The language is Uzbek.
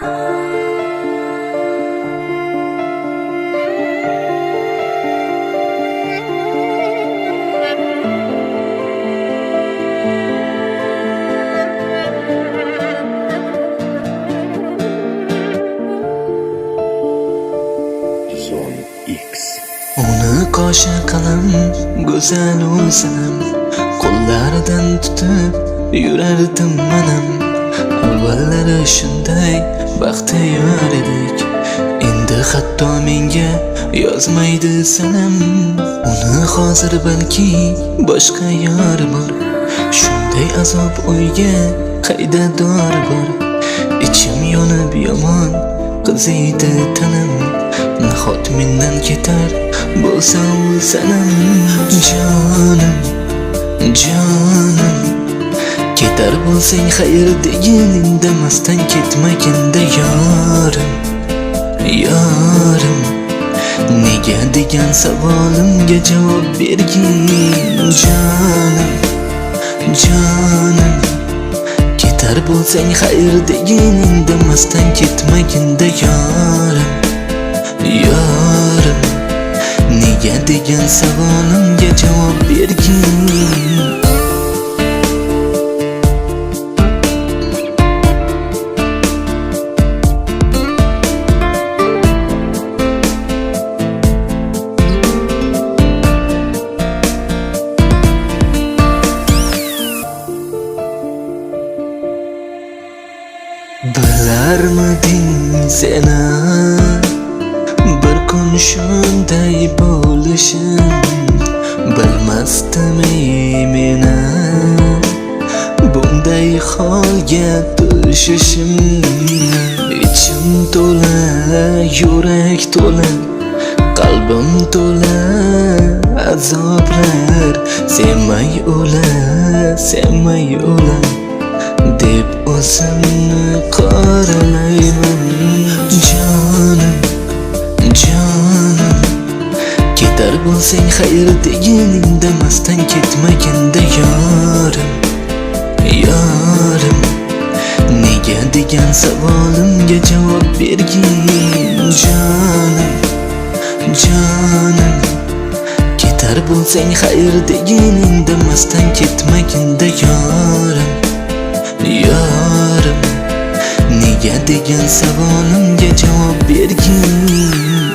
Uni qoshi qalam, go'zal o'zim qo'llaridan tutib yurardim manam. Avvallari shunday baxtiyor edik, endi hatto menga yozmaydi sanam. Uni hozir balki boshqa yor bor, shunday azob o'yga qayda dor bor. Ichim yonib yomon qiziydi tanam, nahot mendan ketar bo'lsa u sanam. Jonim, jonim, ketar bo'lsang xayr degin, indamasdan ketmaganda yorim, yorim. Nega degan savolimga javob bergin. Jonim, jonim, ketar bo'lsang xayr degin, indamasdan ketmaganda yorim, yorim. Nega degan savolimga javob bergin. Bilarmiding seni bir kun shunday bo'lishim, bilmasdim meni bunday holga tushishim. Ichim to'la, yurak to'la, qalbim to'la azoblar. Sevmay o'la, sevmay o'la deb o'zimni qoralayman. Jonim, jonim, ketar bo'lsang xayr degin, indamasdan ketmaganda yorim, yorim. Nega degan savolimga javob bergin. Jonim, jonim, ketar bo'lsang xayr degin, indamasdan ketmaganda yorim, yorim. Nega degan savolimga javob bergin.